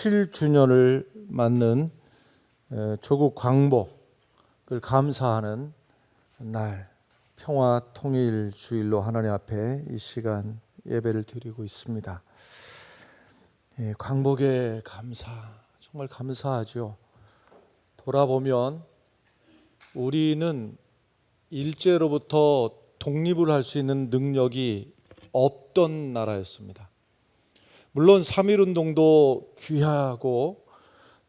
17주년을 맞는 조국 광복을 감사하는 날, 평화통일주일로 하나님 앞에 이 시간 예배를 드리고 있습니다. 광복의 감사, 정말 감사하죠. 돌아보면 우리는 일제로부터 독립을 할 수 있는 능력이 없던 나라였습니다. 물론 3.1운동도 귀하고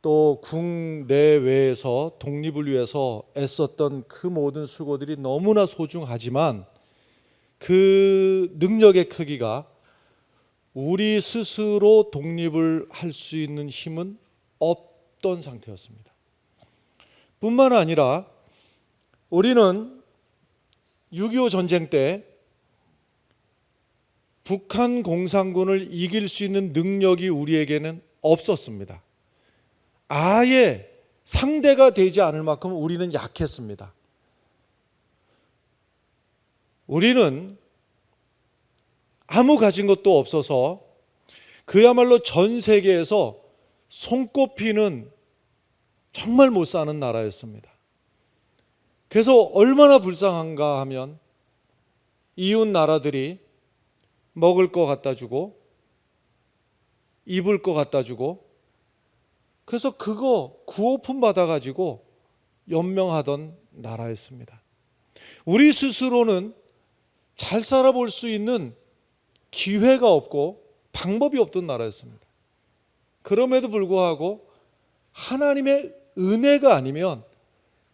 또 국내외에서 독립을 위해서 애썼던 그 모든 수고들이 너무나 소중하지만 그 능력의 크기가 우리 스스로 독립을 할 수 있는 힘은 없던 상태였습니다. 뿐만 아니라 우리는 6.25 전쟁 때 북한 공산군을 이길 수 있는 능력이 우리에게는 없었습니다. 아예 상대가 되지 않을 만큼 우리는 약했습니다. 우리는 아무 가진 것도 없어서 그야말로 전 세계에서 손꼽히는 정말 못 사는 나라였습니다. 그래서 얼마나 불쌍한가 하면 이웃 나라들이 먹을 거 갖다 주고 입을 거 갖다 주고 그래서 그거 구호품 받아가지고 연명하던 나라였습니다. 우리 스스로는 잘 살아볼 수 있는 기회가 없고 방법이 없던 나라였습니다. 그럼에도 불구하고 하나님의 은혜가 아니면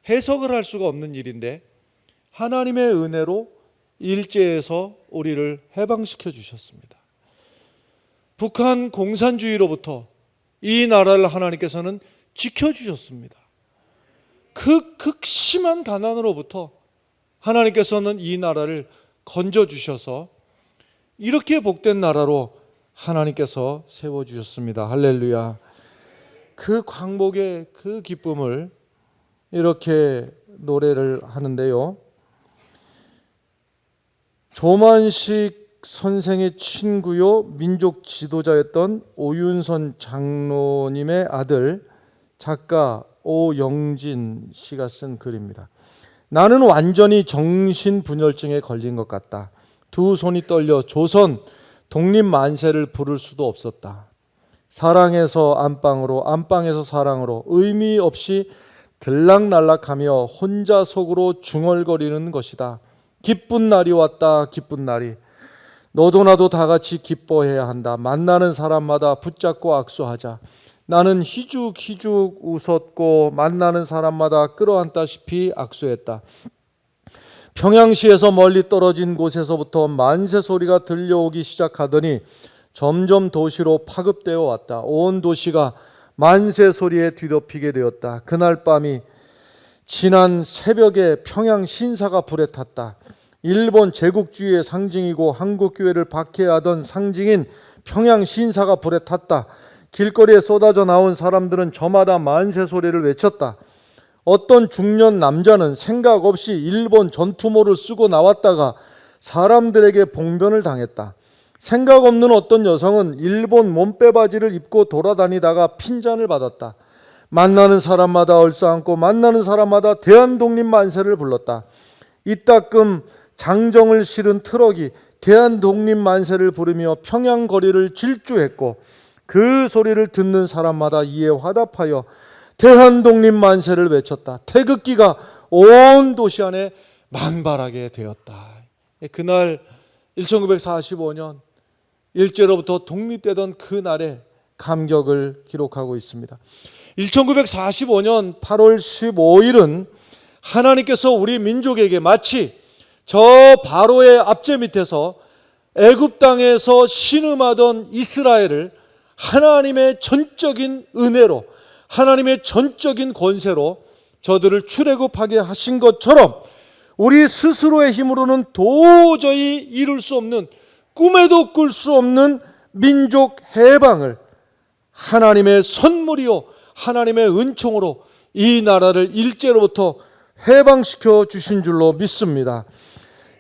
해석을 할 수가 없는 일인데 하나님의 은혜로 일제에서 우리를 해방시켜 주셨습니다. 북한 공산주의로부터 이 나라를 하나님께서는 지켜주셨습니다. 그 극심한 가난으로부터 하나님께서는 이 나라를 건져주셔서 이렇게 복된 나라로 하나님께서 세워주셨습니다. 할렐루야. 그 광복의 그 기쁨을 이렇게 노래를 하는데요. 조만식 선생의 친구요 민족 지도자였던 오윤선 장로님의 아들 작가 오영진 씨가 쓴 글입니다. 나는 완전히 정신분열증에 걸린 것 같다. 두 손이 떨려 조선 독립 만세를 부를 수도 없었다. 사랑에서 안방으로, 안방에서 사랑으로 의미 없이 들락날락하며 혼자 속으로 중얼거리는 것이다. 기쁜 날이 왔다. 기쁜 날이. 너도 나도 다 같이 기뻐해야 한다. 만나는 사람마다 붙잡고 악수하자. 나는 희죽희죽 웃었고 만나는 사람마다 끌어안다시피 악수했다. 평양시에서 멀리 떨어진 곳에서부터 만세 소리가 들려오기 시작하더니 점점 도시로 파급되어 왔다. 온 도시가 만세 소리에 뒤덮이게 되었다. 그날 밤이 지난 새벽에 평양 신사가 불에 탔다. 일본 제국주의의 상징이고 한국교회를 박해하던 상징인 평양 신사가 불에 탔다. 길거리에 쏟아져 나온 사람들은 저마다 만세 소리를 외쳤다. 어떤 중년 남자는 생각 없이 일본 전투모를 쓰고 나왔다가 사람들에게 봉변을 당했다. 생각 없는 어떤 여성은 일본 몸빼바지를 입고 돌아다니다가 핀잔을 받았다. 만나는 사람마다 얼싸안고 만나는 사람마다 대한독립 만세를 불렀다. 이따금 장정을 실은 트럭이 대한독립 만세를 부르며 평양 거리를 질주했고 그 소리를 듣는 사람마다 이에 화답하여 대한독립 만세를 외쳤다. 태극기가 온 도시 안에 만발하게 되었다. 그날 1945년 일제로부터 독립되던 그날의 감격을 기록하고 있습니다. 1945년 8월 15일은 하나님께서 우리 민족에게 마치 저 바로의 앞제 밑에서 애굽 땅에서 신음하던 이스라엘을 하나님의 전적인 은혜로 하나님의 전적인 권세로 저들을 출애굽하게 하신 것처럼 우리 스스로의 힘으로는 도저히 이룰 수 없는 꿈에도 꿀 수 없는 민족 해방을 하나님의 선물이요 하나님의 은총으로 이 나라를 일제로부터 해방시켜 주신 줄로 믿습니다.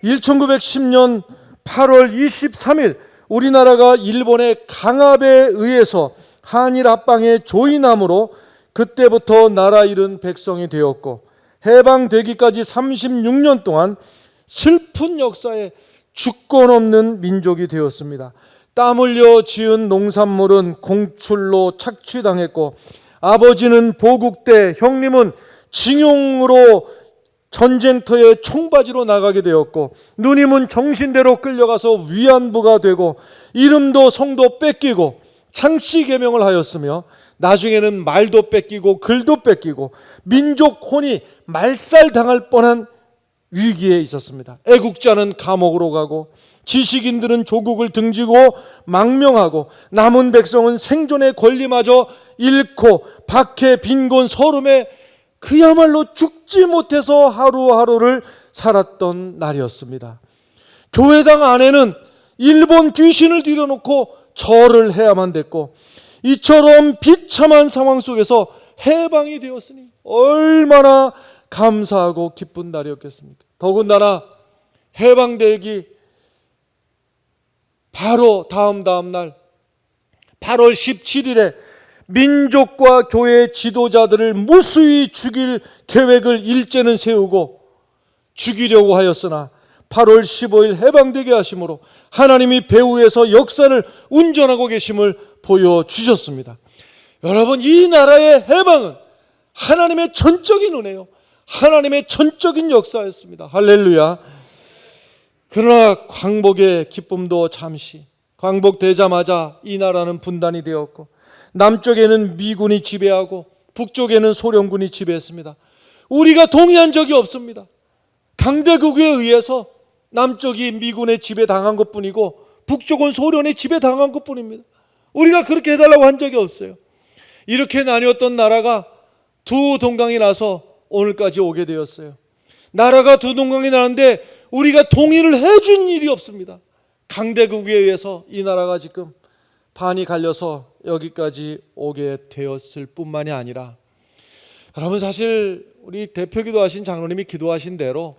1910년 8월 23일 우리나라가 일본의 강압에 의해서 한일 합방의 조이남으로 그때부터 나라 잃은 백성이 되었고, 해방되기까지 36년 동안 슬픈 역사에 주권 없는 민족이 되었습니다. 땀 흘려 지은 농산물은 공출로 착취당했고, 아버지는 보국대, 형님은 징용으로 전쟁터에 총바지로 나가게 되었고, 누님은 정신대로 끌려가서 위안부가 되고, 이름도 성도 뺏기고 창씨개명을 하였으며, 나중에는 말도 뺏기고 글도 뺏기고 민족 혼이 말살당할 뻔한 위기에 있었습니다. 애국자는 감옥으로 가고 지식인들은 조국을 등지고 망명하고, 남은 백성은 생존의 권리마저 잃고 박해, 빈곤, 서름에 그야말로 죽지 못해서 하루하루를 살았던 날이었습니다. 교회당 안에는 일본 귀신을 들여놓고 절을 해야만 됐고, 이처럼 비참한 상황 속에서 해방이 되었으니 얼마나 감사하고 기쁜 날이었겠습니까? 더군다나 해방되기 바로 다음 날 8월 17일에 민족과 교회 지도자들을 무수히 죽일 계획을 일제는 세우고 죽이려고 하였으나 8월 15일 해방되게 하심으로 하나님이 배후에서 역사를 운전하고 계심을 보여주셨습니다. 여러분, 이 나라의 해방은 하나님의 전적인 은혜요, 하나님의 전적인 역사였습니다. 할렐루야. 그러나 광복의 기쁨도 잠시, 광복되자마자 이 나라는 분단이 되었고, 남쪽에는 미군이 지배하고 북쪽에는 소련군이 지배했습니다. 우리가 동의한 적이 없습니다. 강대국에 의해서 남쪽이 미군의 지배당한 것뿐이고 북쪽은 소련의 지배당한 것뿐입니다. 우리가 그렇게 해달라고 한 적이 없어요. 이렇게 나뉘었던 나라가 두 동강이 나서 오늘까지 오게 되었어요. 나라가 두 동강이 나는데 우리가 동의를 해준 일이 없습니다. 강대국에 의해서 이 나라가 지금 반이 갈려서 여기까지 오게 되었을 뿐만이 아니라, 여러분, 사실 우리 대표 기도하신 장로님이 기도하신 대로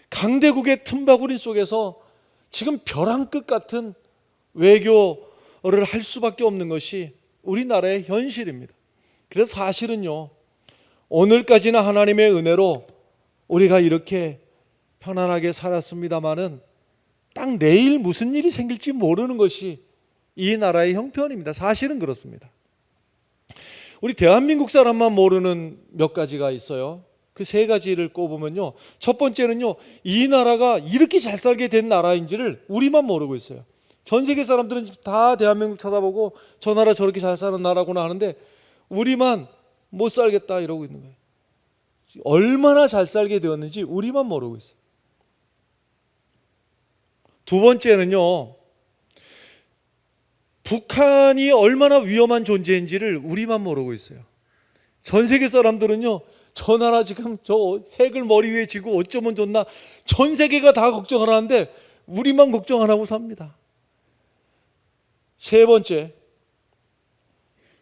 강대국의 틈바구니 속에서 지금 벼랑 끝 같은 외교를 할 수밖에 없는 것이 우리나라의 현실입니다. 그래서 사실은요, 오늘까지는 하나님의 은혜로 우리가 이렇게 편안하게 살았습니다마는 딱 내일 무슨 일이 생길지 모르는 것이 이 나라의 형편입니다. 사실은 그렇습니다. 우리 대한민국 사람만 모르는 몇 가지가 있어요. 그 세 가지를 꼽으면요, 첫 번째는요, 이 나라가 이렇게 잘 살게 된 나라인지를 우리만 모르고 있어요. 전 세계 사람들은 다 대한민국 쳐다보고 저 나라 저렇게 잘 사는 나라구나 하는데 우리만 못 살겠다 이러고 있는 거예요. 얼마나 잘 살게 되었는지 우리만 모르고 있어요. 두 번째는요, 북한이 얼마나 위험한 존재인지를 우리만 모르고 있어요. 전 세계 사람들은요, 저 나라 지금 저 핵을 머리 위에 쥐고 어쩌면 좋나, 전 세계가 다 걱정을 하는데 우리만 걱정 안 하고 삽니다. 세 번째,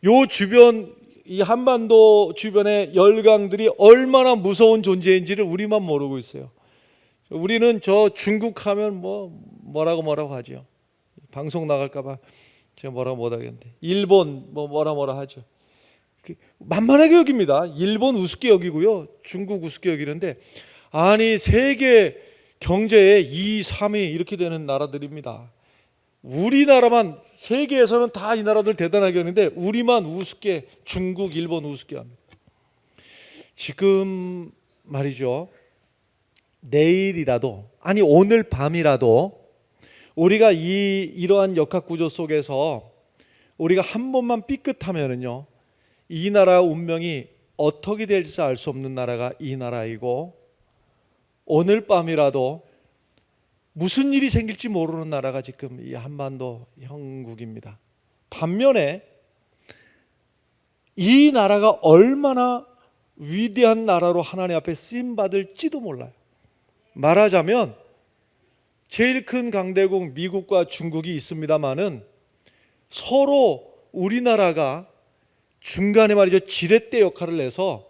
요 주변, 이 한반도 주변의 열강들이 얼마나 무서운 존재인지를 우리만 모르고 있어요. 우리는 저 중국 하면 뭐라고 하죠. 방송 나갈까봐 제가 뭐라고 못하겠는데, 일본 뭐라 하죠. 만만하게 여깁니다. 일본 우습게 여기고요, 중국 우습게 여기는데, 아니 세계 경제의 2, 3위 이렇게 되는 나라들입니다. 우리나라만, 세계에서는 다 이 나라들 대단하게 하는데 우리만 우습게, 중국, 일본 우습게 합니다. 지금 말이죠, 내일이라도, 아니 오늘 밤이라도 우리가 이러한 역학구조 속에서 우리가 한 번만 삐끗하면은요, 이 나라 운명이 어떻게 될지 알 수 없는 나라가 이 나라이고, 오늘 밤이라도 무슨 일이 생길지 모르는 나라가 지금 이 한반도 형국입니다. 반면에 이 나라가 얼마나 위대한 나라로 하나님 앞에 쓰임받을지도 몰라요. 말하자면 제일 큰 강대국 미국과 중국이 있습니다마는 서로 우리나라가 중간에 말이죠, 지렛대 역할을 해서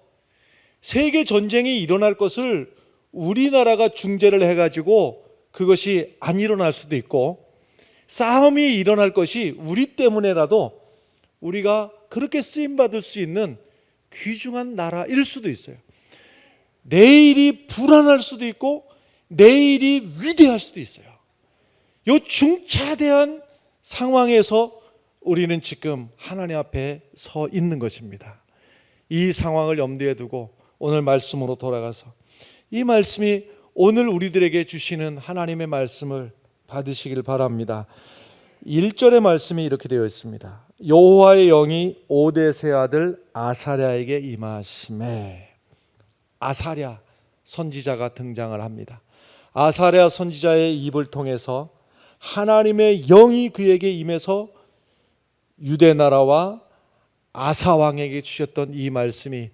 세계 전쟁이 일어날 것을 우리나라가 중재를 해가지고 그것이 안 일어날 수도 있고, 싸움이 일어날 것이 우리 때문에라도 우리가 그렇게 쓰임받을 수 있는 귀중한 나라일 수도 있어요. 내일이 불안할 수도 있고 내일이 위대할 수도 있어요. 이 중차대한 상황에서 우리는 지금 하나님 앞에 서 있는 것입니다. 이 상황을 염두에 두고 오늘 말씀으로 돌아가서 이 말씀이 오늘 우리들에게 주시는 하나님의 말씀을 받으시길 바랍니다. 1절의 말씀이 이렇게 되어 있습니다. 여호와의 영이 오뎃의 아들 아사랴에게 임하심에. 아사랴 선지자가 등장을 합니다. 아사랴 선지자의 입을 통해서 하나님의 영이 그에게 임해서 유대 나라와 아사 왕에게 주셨던 이 말씀이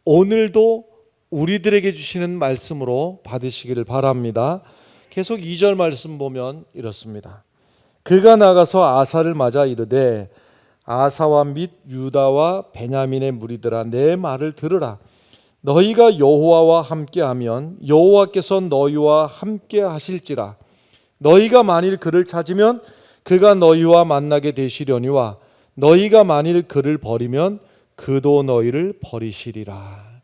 오늘도 우리들에게 주시는 말씀으로 받으시기를 바랍니다. 계속 2절 말씀 보면 이렇습니다. 그가 나가서 아사를 맞아 이르되 아사와 및 유다와 베냐민의 무리들아 내 말을 들으라. 너희가 여호와와 함께하면 여호와께서 너희와 함께 하실지라. 너희가 만일 그를 찾으면 그가 너희와 만나게 되시려니와 너희가 만일 그를 버리면 그도 너희를 버리시리라.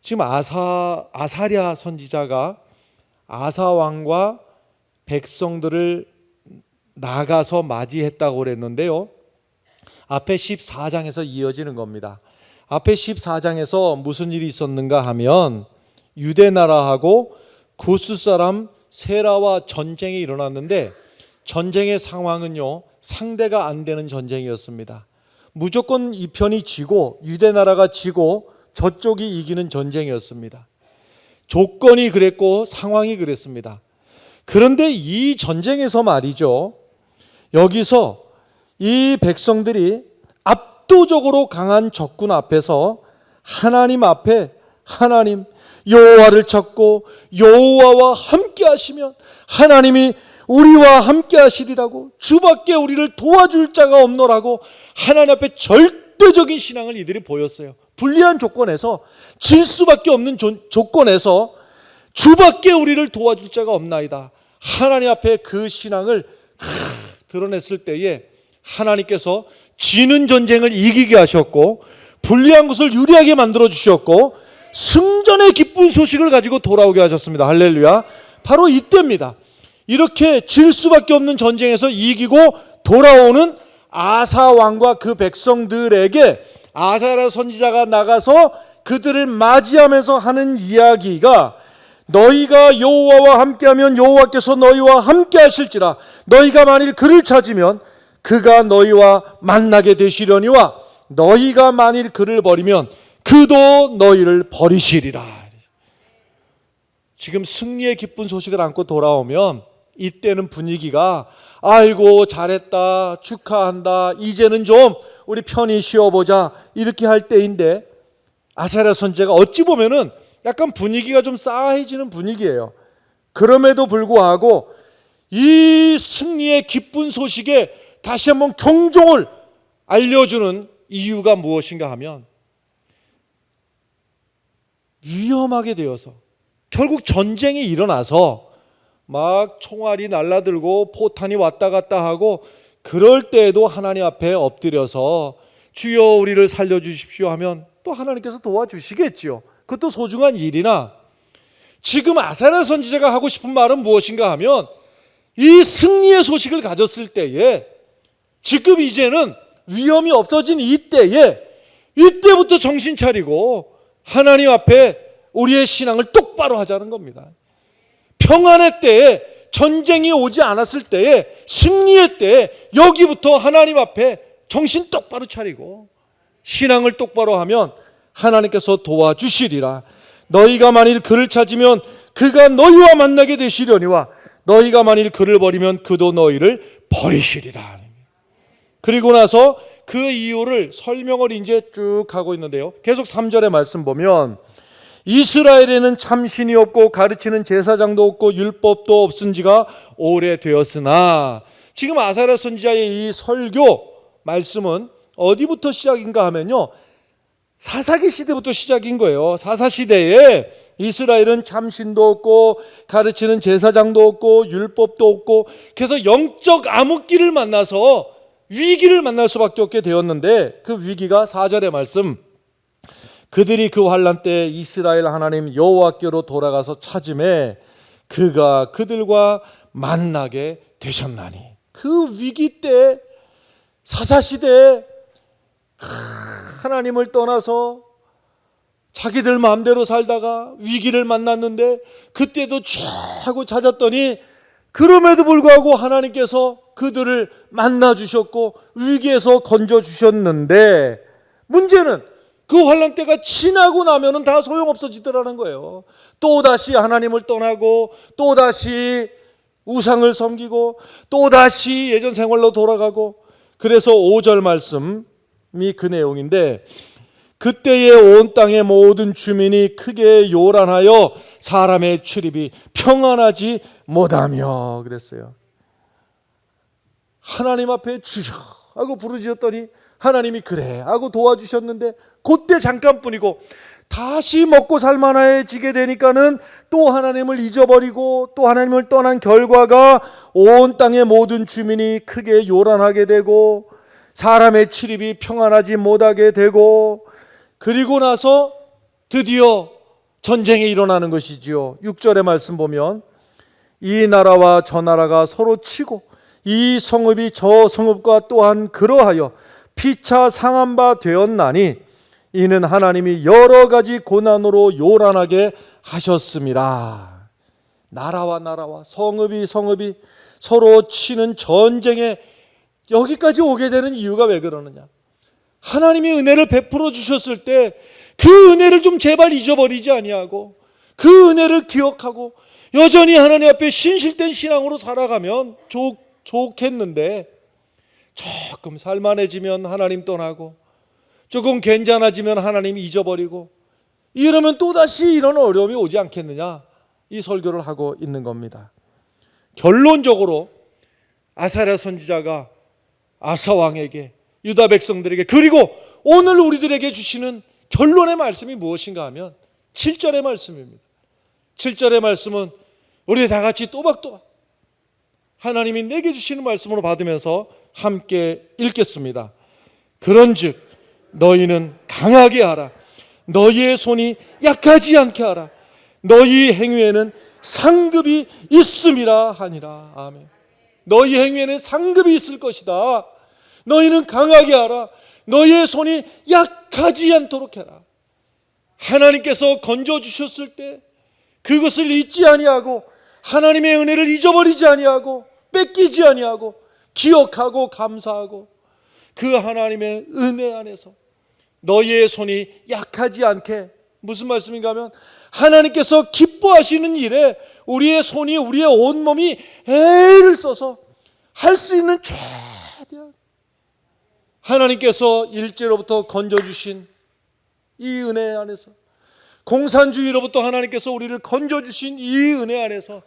지금 아사랴 선지자가 아사 왕과 백성들을 나가서 맞이했다고 그랬는데요. 앞에 14장에서 이어지는 겁니다. 앞에 14장에서 무슨 일이 있었는가 하면 유대 나라하고 구스 사람 세라와 전쟁이 일어났는데 전쟁의 상황은요, 상대가 안 되는 전쟁이었습니다. 무조건 이 편이 지고 유대 나라가 지고 저쪽이 이기는 전쟁이었습니다. 조건이 그랬고 상황이 그랬습니다. 그런데 이 전쟁에서 말이죠, 여기서 이 백성들이 압도적으로 강한 적군 앞에서 하나님 앞에 하나님 여호와를 찾고 여호와와 함께 하시면 하나님이 우리와 함께 하시리라고, 주밖에 우리를 도와줄 자가 없노라고 하나님 앞에 절대적인 신앙을 이들이 보였어요. 불리한 조건에서, 질 수밖에 없는 조건에서 주밖에 우리를 도와줄 자가 없나이다, 하나님 앞에 그 신앙을 드러냈을 때에 하나님께서 지는 전쟁을 이기게 하셨고 불리한 것을 유리하게 만들어 주셨고 승전의 기쁜 소식을 가지고 돌아오게 하셨습니다. 할렐루야. 바로 이때입니다. 이렇게 질 수밖에 없는 전쟁에서 이기고 돌아오는 아사 왕과 그 백성들에게 아사랴 선지자가 나가서 그들을 맞이하면서 하는 이야기가, 너희가 여호와와 함께하면 여호와께서 너희와 함께 하실지라. 너희가 만일 그를 찾으면 그가 너희와 만나게 되시려니와 너희가 만일 그를 버리면 그도 너희를 버리시리라. 지금 승리의 기쁜 소식을 안고 돌아오면 이때는 분위기가 아이고 잘했다, 축하한다, 이제는 좀 우리 편히 쉬어보자, 이렇게 할 때인데 아사랴 선지자가 어찌 보면은 약간 분위기가 좀 싸해지는 분위기예요. 그럼에도 불구하고 이 승리의 기쁜 소식에 다시 한번 경종을 알려주는 이유가 무엇인가 하면, 위험하게 되어서 결국 전쟁이 일어나서 막 총알이 날라들고 포탄이 왔다 갔다 하고 그럴 때에도 하나님 앞에 엎드려서 주여 우리를 살려주십시오 하면 또 하나님께서 도와주시겠지요. 그것도 소중한 일이나, 지금 아사랴 선지자가 하고 싶은 말은 무엇인가 하면 이 승리의 소식을 가졌을 때에, 지금 이제는 위험이 없어진 이때부터 정신 차리고 하나님 앞에 우리의 신앙을 똑바로 하자는 겁니다. 평안의 때에, 전쟁이 오지 않았을 때에, 승리의 때에 여기부터 하나님 앞에 정신 똑바로 차리고 신앙을 똑바로 하면 하나님께서 도와주시리라. 너희가 만일 그를 찾으면 그가 너희와 만나게 되시려니와 너희가 만일 그를 버리면 그도 너희를 버리시리라. 그리고 나서 그 이유를 설명을 이제 쭉 하고 있는데요. 계속 3절의 말씀 보면 이스라엘에는 참신이 없고 가르치는 제사장도 없고 율법도 없은 지가 오래되었으나, 지금 아사랴 선지자의 이 설교 말씀은 어디부터 시작인가 하면요, 사사기 시대부터 시작인 거예요. 사사 시대에 이스라엘은 참신도 없고 가르치는 제사장도 없고 율법도 없고, 그래서 영적 암흑기를 만나서 위기를 만날 수밖에 없게 되었는데, 그 위기가 4절의 말씀, 그들이 그 환난 때 이스라엘 하나님 여호와께로 돌아가서 찾음에 그가 그들과 만나게 되셨나니. 그 위기 때, 사사시대에 하나님을 떠나서 자기들 마음대로 살다가 위기를 만났는데, 그때도 최고 찾았더니 그럼에도 불구하고 하나님께서 그들을 만나 주셨고 위기에서 건져 주셨는데, 문제는 그 환난 때가 지나고 나면은 다 소용없어지더라는 거예요. 또다시 하나님을 떠나고 또다시 우상을 섬기고 또다시 예전 생활로 돌아가고. 그래서 5절 말씀이 그 내용인데, 그때에 온 땅의 모든 주민이 크게 요란하여 사람의 출입이 평안하지 못하며 그랬어요. 하나님 앞에 주여 하고 부르짖었더니 하나님이 그래 하고 도와주셨는데, 그때 잠깐뿐이고 다시 먹고 살만해지게 되니까는 또 하나님을 잊어버리고 또 하나님을 떠난 결과가 온 땅의 모든 주민이 크게 요란하게 되고 사람의 출입이 평안하지 못하게 되고, 그리고 나서 드디어 전쟁이 일어나는 것이지요. 6절의 말씀 보면 이 나라와 저 나라가 서로 치고 이 성읍이 저 성읍과 또한 그러하여 피차 상한 바 되었나니 이는 하나님이 여러 가지 고난으로 요란하게 하셨습니다. 나라와 나라와 성읍이 서로 치는 전쟁에 여기까지 오게 되는 이유가 왜 그러느냐? 하나님이 은혜를 베풀어 주셨을 때 그 은혜를 좀 제발 잊어버리지 아니하고 그 은혜를 기억하고 여전히 하나님 앞에 신실된 신앙으로 살아가면 좋겠는데, 조금 살만해지면 하나님 떠나고 조금 괜찮아지면 하나님 잊어버리고 이러면 또다시 이런 어려움이 오지 않겠느냐, 이 설교를 하고 있는 겁니다. 결론적으로 아사랴 선지자가 아사 왕에게, 유다 백성들에게, 그리고 오늘 우리들에게 주시는 결론의 말씀이 무엇인가 하면 7절의 말씀입니다. 7절의 말씀은 우리 다 같이 또박또박 하나님이 내게 주시는 말씀으로 받으면서 함께 읽겠습니다. 그런즉 너희는 강하게 하라. 너희의 손이 약하지 않게 하라. 너희 행위에는 상급이 있음이라 하니라. 아멘. 너희 행위에는 상급이 있을 것이다. 너희는 강하게 하라. 너희의 손이 약하지 않도록 해라. 하나님께서 건져주셨을 때 그것을 잊지 아니하고 하나님의 은혜를 잊어버리지 아니하고 뺏기지 아니하고 기억하고 감사하고 그 하나님의 은혜 안에서 너희의 손이 약하지 않게, 무슨 말씀인가 하면 하나님께서 기뻐하시는 일에 우리의 손이, 우리의 온몸이 애를 써서 할 수 있는 최대한 하나님께서 일제로부터 건져주신 이 은혜 안에서, 공산주의로부터 하나님께서 우리를 건져주신 이 은혜 안에서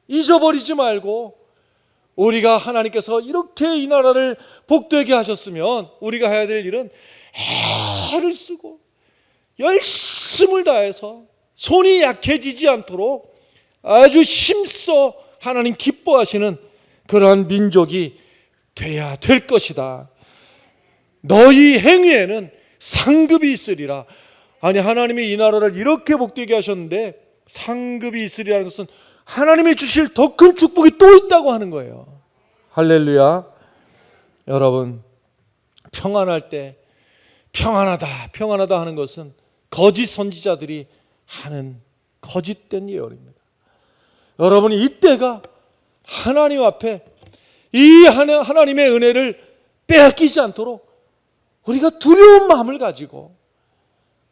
잊어버리지 말고, 우리가 하나님께서 이렇게 이 나라를 복되게 하셨으면 우리가 해야 될 일은 애를 쓰고 열심을 다해서 손이 약해지지 않도록 아주 힘써 하나님 기뻐하시는 그러한 민족이 돼야 될 것이다. 너희 행위에는 상급이 있으리라. 아니, 하나님이 이 나라를 이렇게 복되게 하셨는데 상급이 있으리라는 것은 하나님이 주실 더 큰 축복이 또 있다고 하는 거예요. 할렐루야. 여러분, 평안할 때 평안하다 하는 것은 거짓 선지자들이 하는 거짓된 예언입니다. 여러분이 이때가 하나님 앞에 이 하나님의 은혜를 빼앗기지 않도록 우리가 두려운 마음을 가지고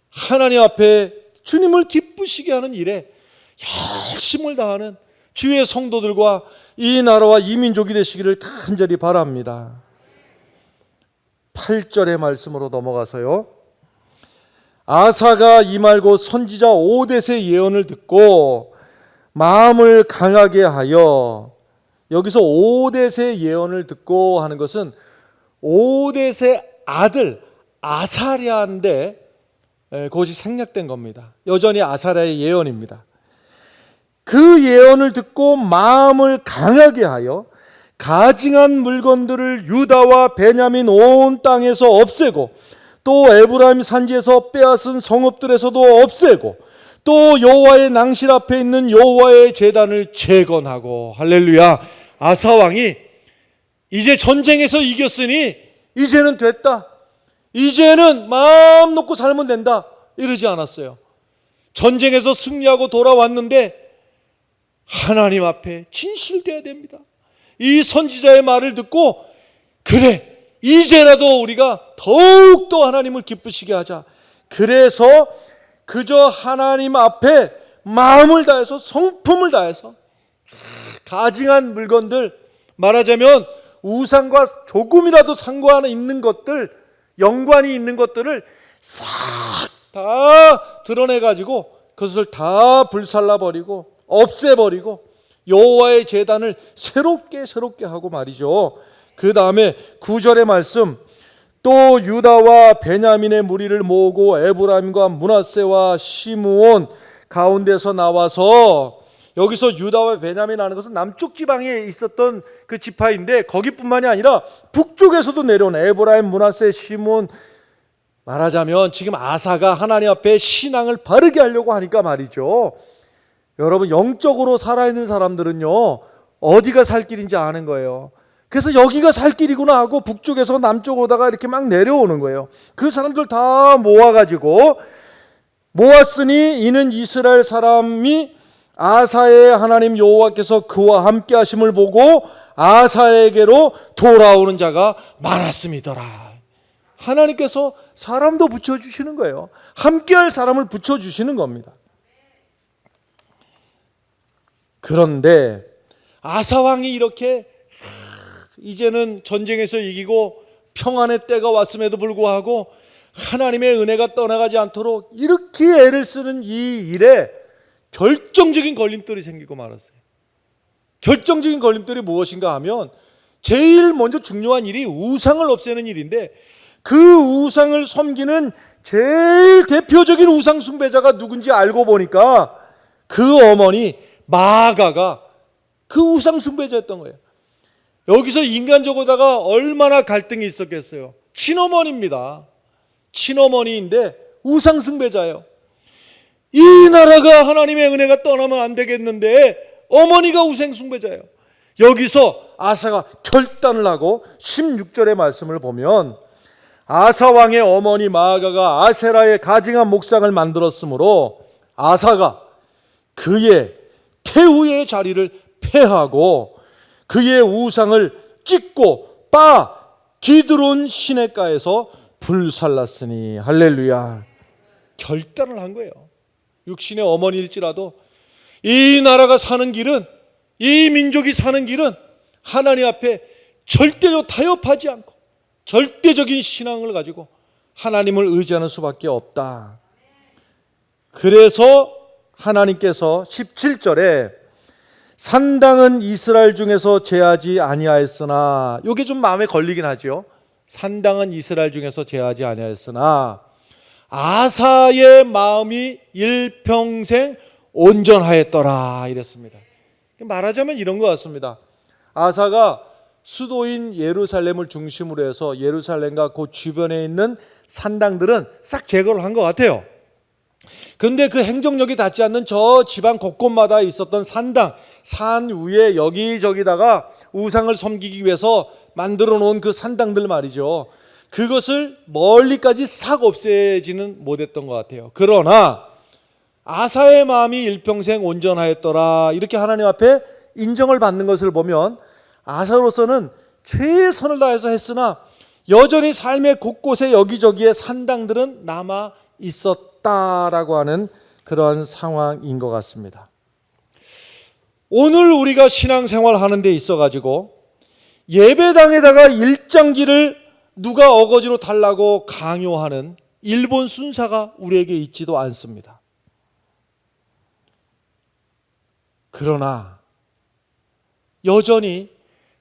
하나님 앞에 주님을 기쁘시게 하는 일에 열심을 다하는 주의 성도들과 이 나라와 이 민족이 되시기를 간절히 바랍니다. 8절의 말씀으로 넘어가서요. 아사가 이 말고 선지자 오댓의 예언을 듣고 마음을 강하게 하여, 여기서 오댓의 예언을 듣고 하는 것은 오댓의 아들 아사랴인데 그것이 생략된 겁니다. 여전히 아사랴의 예언입니다. 그 예언을 듣고 마음을 강하게 하여 가증한 물건들을 유다와 베냐민 온 땅에서 없애고, 또 에브라임 산지에서 빼앗은 성읍들에서도 없애고, 또 여호와의 낭실 앞에 있는 여호와의 제단을 재건하고. 할렐루야. 아사 왕이 이제 전쟁에서 이겼으니 이제는 됐다, 이제는 마음 놓고 살면 된다, 이러지 않았어요. 전쟁에서 승리하고 돌아왔는데 하나님 앞에 진실돼야 됩니다. 이 선지자의 말을 듣고, 그래, 이제라도 우리가 더욱더 하나님을 기쁘시게 하자. 그래서 그저 하나님 앞에 마음을 다해서, 성품을 다해서 가증한 물건들, 말하자면 우상과 조금이라도 상관 있는 것들, 연관이 있는 것들을 싹 다 드러내가지고 그것을 다 불살라버리고 없애버리고 여호와의 제단을 새롭게 하고 말이죠. 그 다음에 9절의 말씀, 또 유다와 베냐민의 무리를 모으고 에브라임과 므낫세와 시므온 가운데서 나와서, 여기서 유다와 베냐민 하는 것은 남쪽 지방에 있었던 그 지파인데, 거기뿐만이 아니라 북쪽에서도 내려온 에브라임, 므낫세, 시므온, 말하자면 지금 아사가 하나님 앞에 신앙을 바르게 하려고 하니까 말이죠. 여러분, 영적으로 살아있는 사람들은요, 어디가 살 길인지 아는 거예요. 그래서 여기가 살 길이구나 하고 북쪽에서 남쪽으로 오다가 이렇게 막 내려오는 거예요. 그 사람들 다 모아가지고, 모았으니 이는 이스라엘 사람이 아사의 하나님 여호와께서 그와 함께 하심을 보고 아사에게로 돌아오는 자가 많았음이더라. 하나님께서 사람도 붙여주시는 거예요. 함께할 사람을 붙여주시는 겁니다. 그런데 아사왕이 이렇게 이제는 전쟁에서 이기고 평안의 때가 왔음에도 불구하고 하나님의 은혜가 떠나가지 않도록 이렇게 애를 쓰는 이 일에 결정적인 걸림돌이 생기고 말았어요. 결정적인 걸림돌이 무엇인가 하면, 제일 먼저 중요한 일이 우상을 없애는 일인데, 그 우상을 섬기는 제일 대표적인 우상 숭배자가 누군지 알고 보니까 그 어머니 마아가가 그 우상 숭배자였던 거예요. 여기서 인간적으로다가 얼마나 갈등이 있었겠어요. 친어머니입니다. 친어머니인데 우상 숭배자예요. 이 나라가 하나님의 은혜가 떠나면 안 되겠는데 어머니가 우상 숭배자예요. 여기서 아사가 결단을 하고 16절의 말씀을 보면, 아사 왕의 어머니 마아가가 아세라의 가증한 목상을 만들었으므로 아사가 그의 태후의 자리를 폐하고 그의 우상을 찢고 빠 기드론 시냇가에서 불살랐으니. 할렐루야. 결단을 한 거예요. 육신의 어머니일지라도 이 나라가 사는 길은, 이 민족이 사는 길은 하나님 앞에 절대로 타협하지 않고 절대적인 신앙을 가지고 하나님을 의지하는 수밖에 없다. 그래서 하나님께서 17절에 산당은 이스라엘 중에서 제하지 아니하였으나, 이게 좀 마음에 걸리긴 하죠. 산당은 이스라엘 중에서 제하지 아니하였으나 아사의 마음이 일평생 온전하였더라 이랬습니다. 말하자면 이런 것 같습니다. 아사가 수도인 예루살렘을 중심으로 해서 예루살렘과 그 주변에 있는 산당들은 싹 제거를 한 것 같아요. 근데 그 행정력이 닿지 않는 저 지방 곳곳마다 있었던 산당, 산 위에 여기저기다가 우상을 섬기기 위해서 만들어 놓은 그 산당들 말이죠. 그것을 멀리까지 싹 없애지는 못했던 것 같아요. 그러나 아사의 마음이 일평생 온전하였더라 이렇게 하나님 앞에 인정을 받는 것을 보면, 아사로서는 최선을 다해서 했으나 여전히 삶의 곳곳에 여기저기에 산당들은 남아 있었다라고 하는 그러한 상황인 것 같습니다. 오늘 우리가 신앙생활 하는 데 있어 가지고 예배당에다가 일장기를 누가 어거지로 달라고 강요하는 일본 순사가 우리에게 있지도 않습니다. 그러나 여전히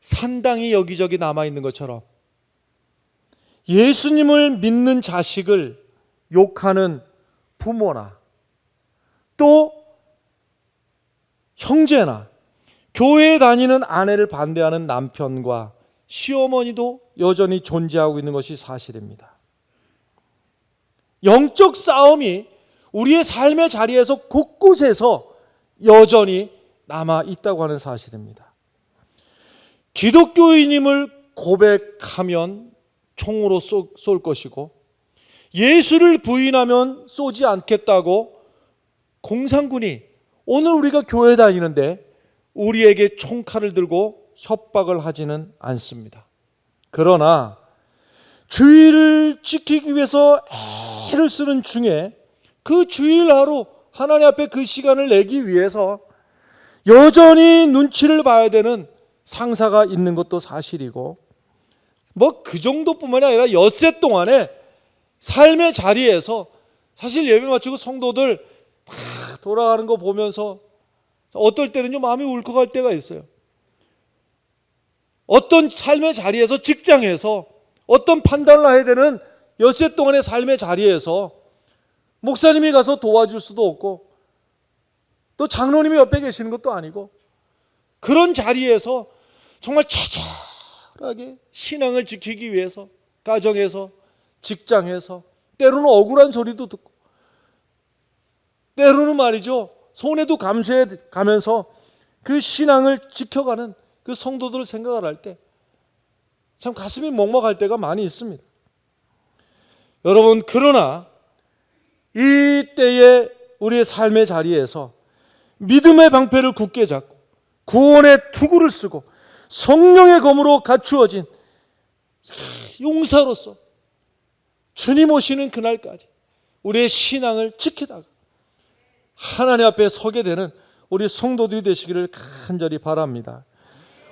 산당이 여기저기 남아있는 것처럼 예수님을 믿는 자식을 욕하는 부모나 또 형제나 교회에 다니는 아내를 반대하는 남편과 시어머니도 여전히 존재하고 있는 것이 사실입니다. 영적 싸움이 우리의 삶의 자리에서 곳곳에서 여전히 남아 있다고 하는 사실입니다. 기독교인임을 고백하면 총으로 쏠 것이고, 예수를 부인하면 쏘지 않겠다고 공산군이 오늘 우리가 교회 다니는데 우리에게 총칼을 들고 협박을 하지는 않습니다. 그러나 주일을 지키기 위해서 애를 쓰는 중에 그 주일 하루 하나님 앞에 그 시간을 내기 위해서 여전히 눈치를 봐야 되는 상사가 있는 것도 사실이고, 뭐 그 정도뿐만이 아니라 엿새 동안에 삶의 자리에서 사실 예배 마치고 성도들 막 돌아가는 거 보면서 어떨 때는요 마음이 울컥할 때가 있어요. 어떤 삶의 자리에서, 직장에서 어떤 판단을 해야 되는 엿새 동안의 삶의 자리에서 목사님이 가서 도와줄 수도 없고 또 장로님이 옆에 계시는 것도 아니고, 그런 자리에서 정말 처절하게 신앙을 지키기 위해서 가정에서, 직장에서 때로는 억울한 소리도 듣고, 때로는 말이죠 손해도 감수해 가면서 그 신앙을 지켜가는 그 성도들을 생각을 할 때 참 가슴이 먹먹할 때가 많이 있습니다. 여러분, 그러나 이 때에 우리의 삶의 자리에서 믿음의 방패를 굳게 잡고 구원의 투구를 쓰고 성령의 검으로 갖추어진 용사로서 주님 오시는 그날까지 우리의 신앙을 지키다가 하나님 앞에 서게 되는 우리 성도들이 되시기를 간절히 바랍니다.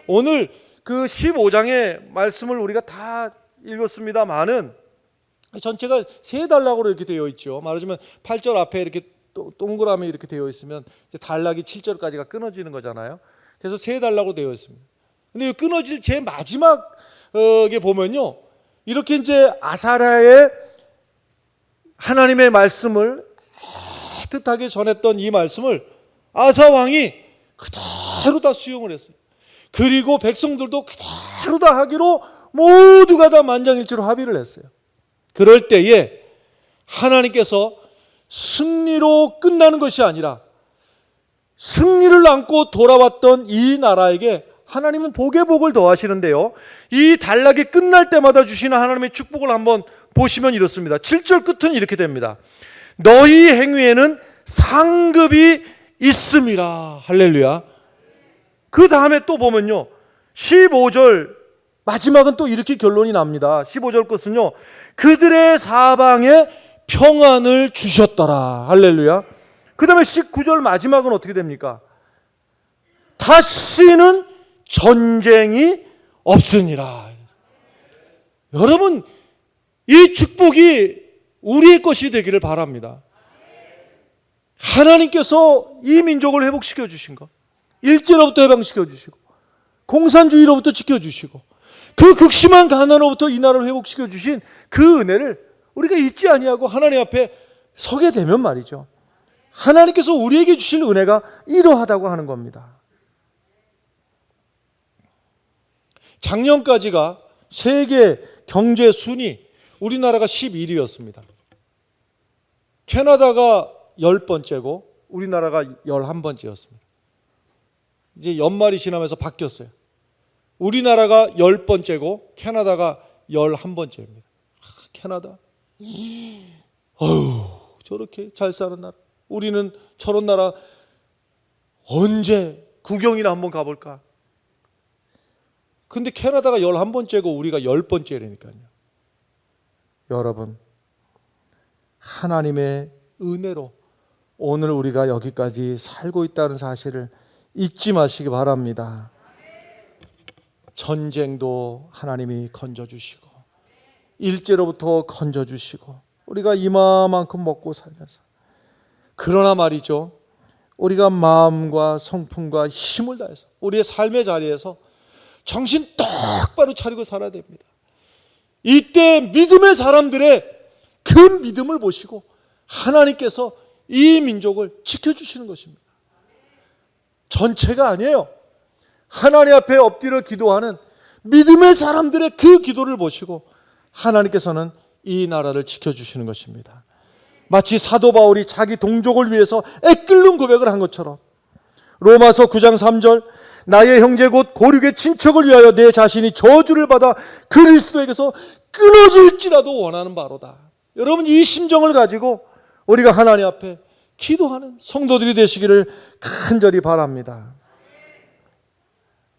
오늘 그 15장의 말씀을 우리가 다 읽었습니다만은 전체가 세 단락으로 이렇게 되어 있죠. 말하자면 8절 앞에 이렇게 동그라미 이렇게 되어 있으면 단락이 7절까지가 끊어지는 거잖아요. 그래서 세 단락으로 되어 있습니다. 근데 끊어질 제 마지막에 보면요, 이렇게 이제 아사랴의 하나님의 말씀을 애틋하게 전했던 이 말씀을 아사 왕이 그대로 다 수용을 했어요. 그리고 백성들도 그대로 다 하기로 모두가 다 만장일치로 합의를 했어요. 그럴 때에 하나님께서 승리로 끝나는 것이 아니라 승리를 안고 돌아왔던 이 나라에게 하나님은 복의 복을 더하시는데요, 이 단락이 끝날 때마다 주시는 하나님의 축복을 한번 보시면 이렇습니다. 7절 끝은 이렇게 됩니다. 너희 행위에는 상급이 있음이라. 할렐루야. 그 다음에 또 보면요, 15절 마지막은 또 이렇게 결론이 납니다. 15절 끝은요, 그들의 사방에 평안을 주셨더라. 할렐루야. 그 다음에 19절 마지막은 어떻게 됩니까? 다시는 전쟁이 없으니라. 여러분, 이 축복이 우리의 것이 되기를 바랍니다. 하나님께서 이 민족을 회복시켜 주신 것, 일제로부터 해방시켜 주시고 공산주의로부터 지켜주시고 그 극심한 가난으로부터 이 나라를 회복시켜 주신 그 은혜를 우리가 잊지 아니하고 하나님 앞에 서게 되면 말이죠, 하나님께서 우리에게 주실 은혜가 이러하다고 하는 겁니다. 작년까지가 세계 경제 순위 우리나라가 11위였습니다. 캐나다가 10번째고 우리나라가 11번째였습니다. 이제 연말이 지나면서 바뀌었어요. 우리나라가 10번째고 캐나다가 11번째입니다. 캐나다, 어휴, 저렇게 잘 사는 나라, 우리는 저런 나라 언제 구경이나 한번 가볼까? 근데 캐나다가 11번째고 우리가 10번째라니까요. 여러분, 하나님의 은혜로 오늘 우리가 여기까지 살고 있다는 사실을 잊지 마시기 바랍니다. 전쟁도 하나님이 건져주시고 일제로부터 건져주시고 우리가 이마만큼 먹고 살면서, 그러나 말이죠, 우리가 마음과 성품과 힘을 다해서 우리의 삶의 자리에서 정신 똑바로 차리고 살아야 됩니다. 이때 믿음의 사람들의 그 믿음을 보시고 하나님께서 이 민족을 지켜주시는 것입니다. 전체가 아니에요. 하나님 앞에 엎드려 기도하는 믿음의 사람들의 그 기도를 보시고 하나님께서는 이 나라를 지켜주시는 것입니다. 마치 사도 바울이 자기 동족을 위해서 애끓는 고백을 한 것처럼 로마서 9장 3절 나의 형제 곧 고륙의 친척을 위하여 내 자신이 저주를 받아 그리스도에게서 끊어질지라도 원하는 바로다. 여러분, 이 심정을 가지고 우리가 하나님 앞에 기도하는 성도들이 되시기를 간절히 바랍니다.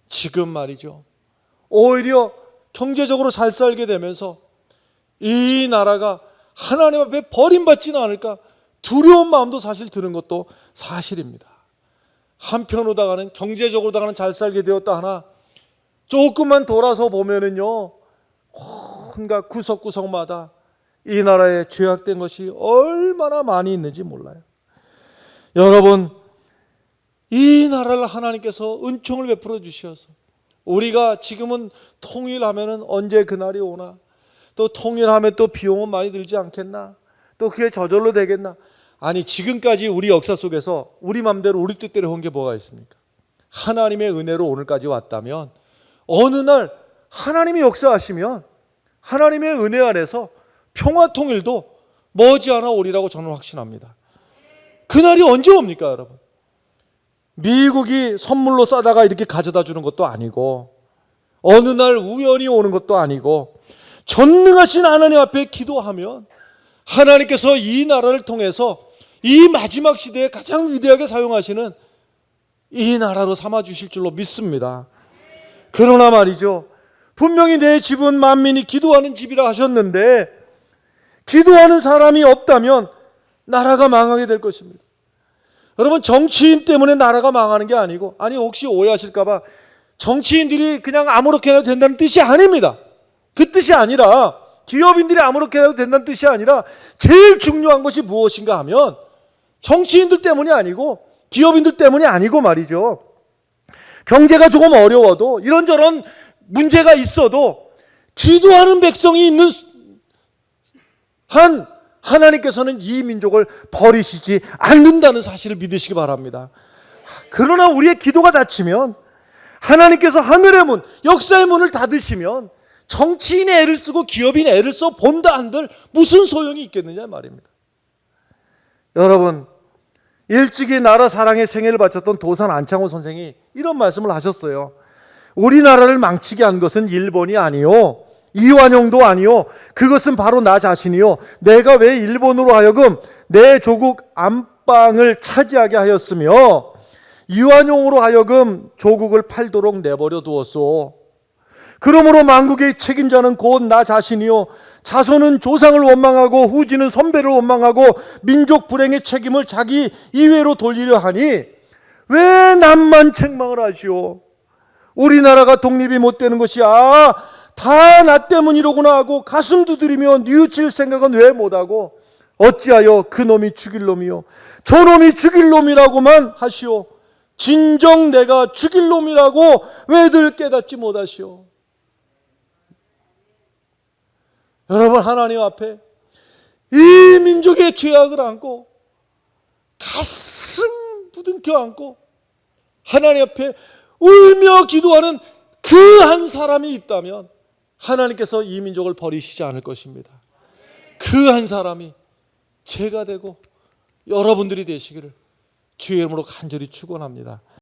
지금 말이죠, 오히려 경제적으로 잘 살게 되면서 이 나라가 하나님 앞에 버림받지는 않을까 두려운 마음도 사실 드는 것도 사실입니다. 한편으로다가는 경제적으로다가는 잘 살게 되었다 하나 조금만 돌아서 보면은요, 온갖 구석구석마다 이 나라에 죄악된 것이 얼마나 많이 있는지 몰라요. 여러분, 이 나라를 하나님께서 은총을 베풀어 주셔서 우리가 지금은 통일하면은 언제 그날이 오나, 또 통일하면 또 비용은 많이 들지 않겠나, 또 그게 저절로 되겠나. 아니, 지금까지 우리 역사 속에서 우리 맘대로 우리 뜻대로 한 게 뭐가 있습니까? 하나님의 은혜로 오늘까지 왔다면 어느 날 하나님이 역사하시면 하나님의 은혜 안에서 평화 통일도 머지않아 오리라고 저는 확신합니다. 그날이 언제 옵니까, 여러분? 미국이 선물로 싸다가 이렇게 가져다 주는 것도 아니고 어느 날 우연히 오는 것도 아니고 전능하신 하나님 앞에 기도하면 하나님께서 이 나라를 통해서 이 마지막 시대에 가장 위대하게 사용하시는 이 나라로 삼아 주실 줄로 믿습니다. 그러나 말이죠, 분명히 내 집은 만민이 기도하는 집이라 하셨는데 기도하는 사람이 없다면 나라가 망하게 될 것입니다. 여러분, 정치인 때문에 나라가 망하는 게 아니고, 아니 혹시 오해하실까 봐, 정치인들이 그냥 아무렇게나 해도 된다는 뜻이 아닙니다. 그 뜻이 아니라, 기업인들이 아무렇게나 해도 된다는 뜻이 아니라 제일 중요한 것이 무엇인가 하면 정치인들 때문이 아니고 기업인들 때문이 아니고 말이죠, 경제가 조금 어려워도 이런저런 문제가 있어도 기도하는 백성이 있는 한 하나님께서는 이 민족을 버리시지 않는다는 사실을 믿으시기 바랍니다. 그러나 우리의 기도가 닫히면, 하나님께서 하늘의 문, 역사의 문을 닫으시면 정치인이 애를 쓰고 기업인이 애를 써 본다 한들 무슨 소용이 있겠느냐 말입니다. 여러분, 일찍이 나라 사랑의 생애를 바쳤던 도산 안창호 선생이 이런 말씀을 하셨어요. 우리나라를 망치게 한 것은 일본이 아니요, 이완용도 아니요, 그것은 바로 나 자신이요. 내가 왜 일본으로 하여금 내 조국 안방을 차지하게 하였으며 이완용으로 하여금 조국을 팔도록 내버려 두었소. 그러므로 만국의 책임자는 곧 나 자신이요, 자손은 조상을 원망하고 후지는 선배를 원망하고 민족 불행의 책임을 자기 이외로 돌리려 하니 왜 남만 책망을 하시오. 우리나라가 독립이 못 되는 것이 다 나 때문이로구나 하고 가슴 두드리며 뉘우칠 생각은 왜 못하고 어찌하여 그놈이 죽일 놈이요 저놈이 죽일 놈이라고만 하시오. 진정 내가 죽일 놈이라고 왜들 깨닫지 못하시오. 여러분, 하나님 앞에 이 민족의 죄악을 안고 가슴 부둥켜 안고 하나님 앞에 울며 기도하는 그 한 사람이 있다면 하나님께서 이 민족을 버리시지 않을 것입니다. 그 한 사람이 제가 되고 여러분들이 되시기를 주의 이름으로 간절히 축원합니다.